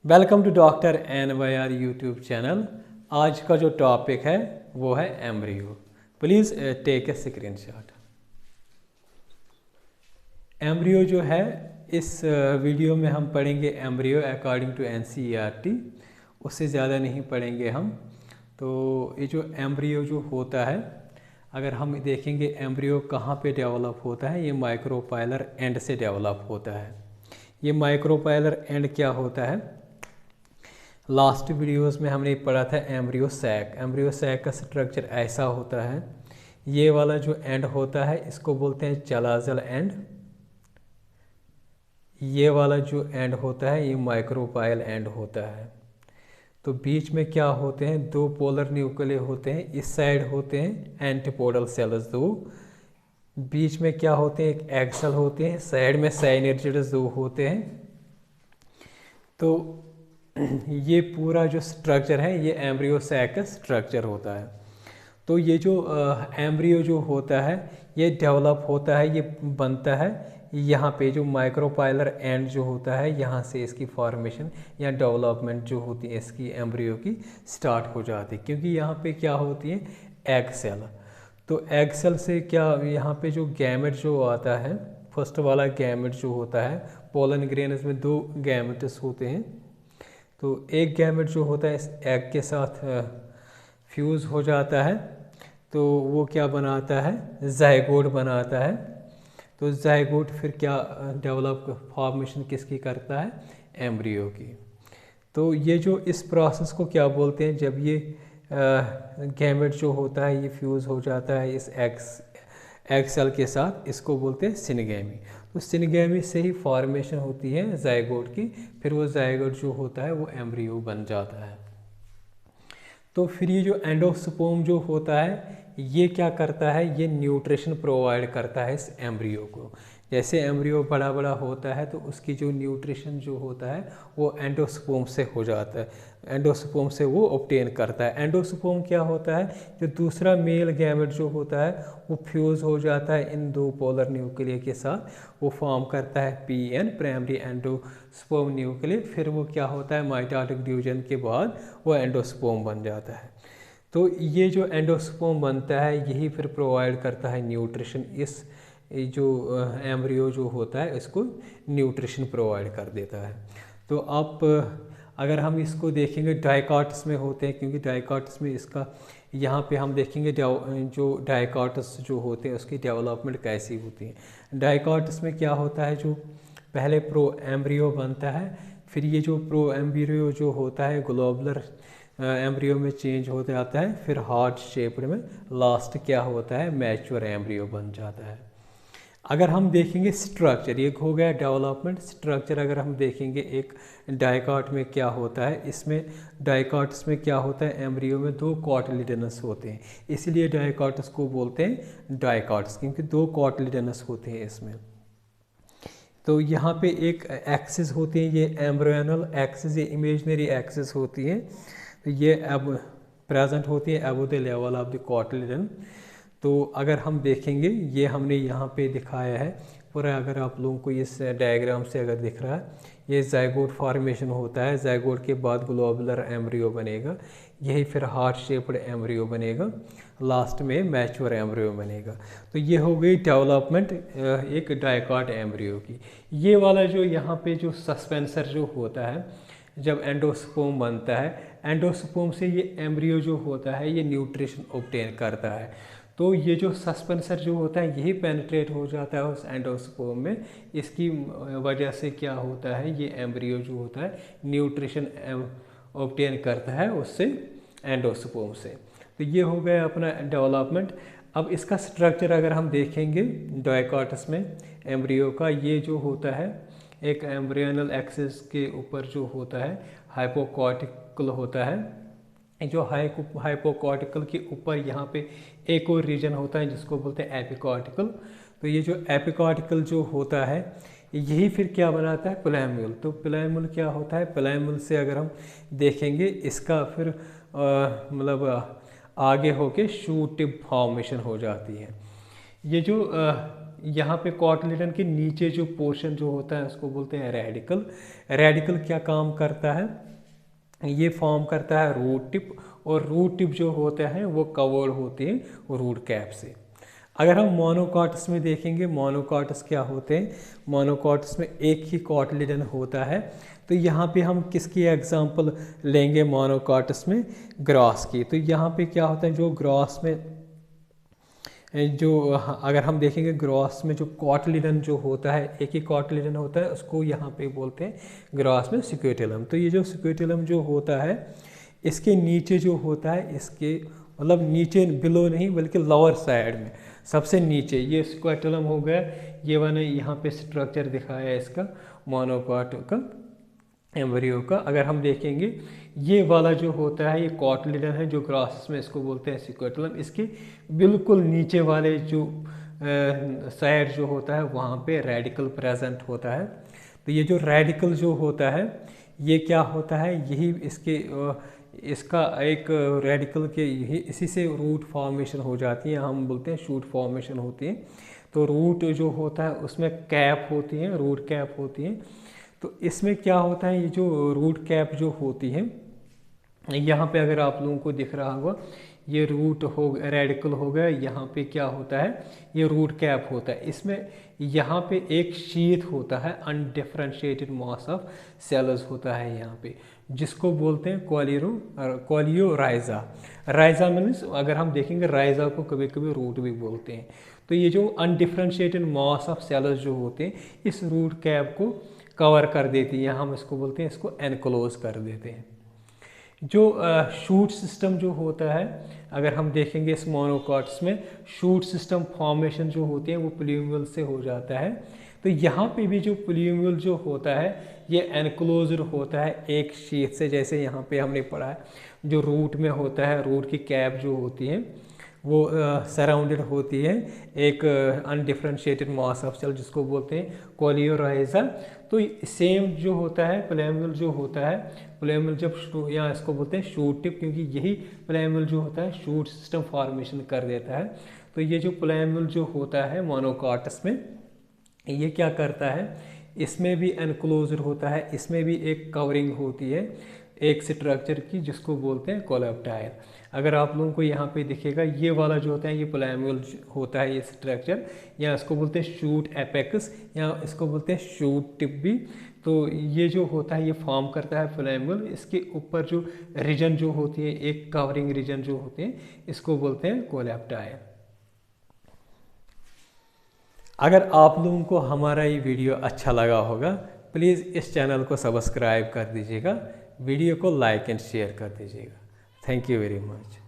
Welcome to doctor NYR YouTube channel. आज का जो टॉपिक है वो है embryo. Please take a screenshot. Embryo जो है इस वीडियो में हम पढ़ेंगे एम्ब्रियो अकॉर्डिंग टू NCERT, उससे ज़्यादा नहीं पढ़ेंगे हम। तो ये जो एम्ब्रियो जो होता है, अगर हम देखेंगे एम्ब्रियो कहाँ पे डेवलप होता है, ये माइक्रोपाइलर एंड से डेवलप होता है। ये माइक्रोपाइलर एंड क्या होता है, लास्ट वीडियोस में हमने पढ़ा था एम्ब्रियो सैक। एम्ब्रियो सैक का स्ट्रक्चर ऐसा होता है, ये वाला जो एंड होता है इसको बोलते हैं चलाजल एंड, ये वाला जो एंड होता है ये माइक्रोपाइल एंड होता है। तो बीच में क्या होते हैं, दो पोलर न्यूक्लियर होते हैं, इस साइड होते हैं एंटीपोडल सेल्स दो, बीच में क्या होते हैं एक एक्सल होते हैं, साइड में साइनर्जिड्स दो होते हैं। तो ये पूरा जो स्ट्रक्चर है ये एम्ब्रियो सैक का स्ट्रक्चर होता है। तो ये जो एम्ब्रियो जो होता है ये डेवलप होता है, ये बनता है यहाँ पे जो माइक्रोपाइलर एंड जो होता है, यहाँ से इसकी फॉर्मेशन या डेवलपमेंट जो होती है इसकी एम्ब्रियो की स्टार्ट हो जाती है। क्योंकि यहाँ पे क्या होती है एग सेल, तो एग सेल से क्या यहाँ पे जो गैमेट जो आता है, फर्स्ट वाला गैमेट जो होता है, पोलन ग्रेन्स में दो गैमेट्स होते हैं। तो एक गैमेट जो होता है इस एग के साथ फ्यूज़ हो जाता है, तो वो क्या बनाता है जाइगोट बनाता है। तो जाइगोट फिर क्या डेवलप फॉर्मेशन किसकी करता है, एम्ब्रियो की। तो ये जो इस प्रोसेस को क्या बोलते हैं, जब ये गैमेट जो होता है ये फ्यूज़ हो जाता है इस एग सेल के साथ, इसको बोलते हैं सिनगैमी। तो सिनगैमी से ही फॉर्मेशन होती है जाइगोट की, फिर वो जाइगोट जो होता है वो एम्ब्रियो बन जाता है। तो फिर ये जो एंडोस्पर्म जो होता है ये क्या करता है, ये न्यूट्रिशन प्रोवाइड करता है इस एम्ब्रियो को। जैसे एम्ब्रियो बड़ा बड़ा होता है तो उसकी जो न्यूट्रिशन जो होता है वो एंडोस्पर्म से हो जाता है, एंडोस्पर्म से वो ऑब्टेन करता है। एंडोस्पर्म क्या होता है, जो दूसरा मेल गैमेट जो होता है वो फ्यूज़ हो जाता है इन दो पोलर न्यूक्लियर के साथ, वो फॉर्म करता है PN प्राइमरी एंडोस्पर्म न्यूक्लियर। फिर वो क्या होता है माइटोटिक डिवीजन के बाद वो एंडोस्पर्म बन जाता है। तो ये जो एंडोस्पर्म बनता है यही फिर प्रोवाइड करता है न्यूट्रिशन, इस जो एम्ब्रियो जो होता है इसको न्यूट्रिशन प्रोवाइड कर देता है। तो आप अगर हम इसको देखेंगे डाइकॉट्स में होते हैं, क्योंकि डाइकॉट्स में इसका यहाँ पे हम देखेंगे जो डाइकॉट्स जो होते हैं उसकी डेवलपमेंट कैसी होती है। डाइकॉट्स में क्या होता है, जो पहले प्रो एम्ब्रियो बनता है, फिर ये जो प्रो एम्ब्रियो जो होता है ग्लोबुलर एम्ब्रियो में चेंज हो जाता है, फिर हार्ट शेप्ड में लास्ट क्या होता है मैच्योर एम्ब्रियो बन जाता है। अगर हम देखेंगे स्ट्रक्चर, ये हो गया डेवलपमेंट। स्ट्रक्चर अगर हम देखेंगे एक डाइकॉट में क्या होता है, इसमें डाइकॉट्स में क्या होता है, एम्ब्रियो में दो कॉटिलिडनस होते हैं, इसलिए डाइकॉट्स को बोलते हैं डाइकॉट्स, क्योंकि दो कॉटिलिडनस होते हैं इसमें। तो यहाँ पे एक एक्सिस होती है, ये एम्ब्रियोनल एक्सिस, ये इमेजनरी एक्सिस होती है। तो ये अब प्रेजेंट होती है above the level of the cotyledon. तो अगर हम देखेंगे ये हमने यहाँ पे दिखाया है पूरा, अगर आप लोगों को इस डायग्राम से अगर दिख रहा है, ये जाइगोट फॉर्मेशन होता है, जाइगोट के बाद ग्लोबुलर एम्ब्रियो बनेगा, यही फिर हार्ट शेप्ड एम्ब्रियो बनेगा, लास्ट में मैच्योर एम्ब्रियो बनेगा। तो ये हो गई डेवलपमेंट एक डाइकॉट एम्ब्रियो की। ये वाला जो यहाँ पे जो सस्पेंसर जो होता है, जब एंडोस्पर्म बनता है, एंडोस्पर्म से ये एम्ब्रियो जो होता है ये न्यूट्रिशन ऑब्टेन करता है। तो ये जो सस्पेंसर जो होता है यही पेनिट्रेट हो जाता है उस एंडोस्पर्म में, इसकी वजह से क्या होता है, ये एम्ब्रियो जो होता है न्यूट्रिशन ऑब्टेन करता है उससे एंडोस्पर्म से। तो ये हो गया अपना डेवलपमेंट। अब इसका स्ट्रक्चर अगर हम देखेंगे डाइकॉट्स में एम्ब्रियो का, ये जो होता है एक एम्ब्रियोनल एक्सिस के ऊपर जो होता है हाइपोकॉर्टिकल होता है, जो हाइपोकॉर्टिकल के ऊपर यहाँ पे एक और रीजन होता है जिसको बोलते हैं एपिकॉर्टिकल। तो ये जो एपिकॉर्टिकल जो होता है यही फिर क्या बनाता है प्लैम्यूल। तो प्लैम्यूल क्या होता है, प्लैम्यूल से अगर हम देखेंगे इसका फिर मतलब आगे होके शूट टिप फॉर्मेशन हो जाती है। ये जो यहाँ पे कॉटलिडन के नीचे जो पोर्शन जो होता है उसको बोलते हैं रेडिकल। रेडिकल क्या काम करता है, ये फॉर्म करता है रूट टिप, और रूट टिप जो होता है वो कवर्ड होते हैं रूट कैप से। अगर हम मोनोकॉट्स में देखेंगे, मोनोकॉट्स क्या होते हैं, मोनोकॉट्स में एक ही कॉटलिडन होता है। तो यहाँ पे हम किसकी एग्जांपल लेंगे मोनोकॉट्स में, ग्रास की। तो यहाँ पे क्या होता है, जो ग्रास में जो अगर हम देखेंगे ग्रास में जो कॉटलिडन जो होता है, एक ही कॉटलिडन होता है, उसको यहाँ पे बोलते हैं ग्रास में स्क्यूटेलम। तो ये जो स्क्यूटेलम जो होता है इसके नीचे जो होता है, इसके मतलब नीचे बिलो नहीं बल्कि लोअर साइड में सबसे नीचे ये स्क्यूटेलम हो गया। ये मैंने यहाँ पे स्ट्रक्चर दिखाया है इसका मोनोकॉट का, एम्ब्रियो का। अगर हम देखेंगे ये वाला जो होता है ये कॉटलिडन है जो ग्रास में, इसको बोलते हैं स्क्यूटेलम। इसके बिल्कुल नीचे वाले जो साइड जो होता है वहाँ पे रेडिकल प्रेजेंट होता है। तो ये जो रेडिकल जो होता है ये क्या होता है, यही इसका एक रेडिकल के यही इसी से रूट फॉर्मेशन हो जाती है, हम बोलते हैं शूट फॉर्मेशन होती है। तो रूट जो होता है उसमें कैप होती है, रूट कैप होती है। तो इसमें क्या होता है, ये जो रूट कैप जो होती है, यहाँ पे अगर आप लोगों को दिख रहा होगा ये रूट हो रेडिकल हो गया, यहाँ पे क्या होता है ये रूट कैप होता है। इसमें यहाँ पे एक शीथ होता है, अनडिफरेंशिएटेड मास ऑफ सेल्स होता है यहाँ पे, जिसको बोलते हैं कोलियोराइजा। राइजा मीन्स अगर हम देखेंगे राइजा को कभी कभी रूट भी बोलते हैं। तो ये जो अनडिफरेंशिएटेड मास ऑफ सेल्स जो होते हैं इस रूट कैप को कवर कर देती है, हम इसको बोलते हैं, इसको एनक्लोज कर देते हैं। जो शूट सिस्टम जो होता है, अगर हम देखेंगे इस मोनोकॉट्स में शूट सिस्टम फॉर्मेशन जो होती है वो प्लूम्यूल से हो जाता है। तो यहाँ पे भी जो प्लूम्यूल जो होता है ये एनक्लोज्ड होता है एक शीथ से, जैसे यहाँ पे हमने पढ़ा है जो रूट में होता है, रूट की कैप जो होती है वो सराउंडेड होती है एक अनडिफरेंशिएटेड मास ऑफ सेल जिसको बोलते हैं कोलियोराइजा। तो सेम जो होता है प्लूम्यूल जो होता है, प्लूम्यूल जब यहाँ इसको बोलते हैं शूट टिप, क्योंकि यही प्लूम्यूल जो होता है शूट सिस्टम फॉर्मेशन कर देता है। तो ये जो प्लूम्यूल जो होता है मोनोकॉट्स में ये क्या करता है, इसमें भी एनक्लोज्ड होता है, इसमें भी एक कवरिंग होती है एक स्ट्रक्चर की जिसको बोलते हैं कोलेप्टाइल। अगर आप लोगों को यहाँ पे दिखेगा ये वाला जो होता है ये प्लूम्यूल होता है ये स्ट्रक्चर, या इसको बोलते हैं शूट एपेक्स, या इसको बोलते हैं शूट टिप भी। तो ये जो होता है ये फॉर्म करता है प्लूम्यूल। इसके ऊपर जो रीजन जो होती है एक कवरिंग रीजन जो होते हैं इसको बोलते हैं कोलेप्टाइल। अगर आप लोगों को हमारा ये वीडियो अच्छा लगा होगा प्लीज़ इस चैनल को सब्सक्राइब कर दीजिएगा, वीडियो को लाइक एंड शेयर कर दीजिएगा। Thank you very much.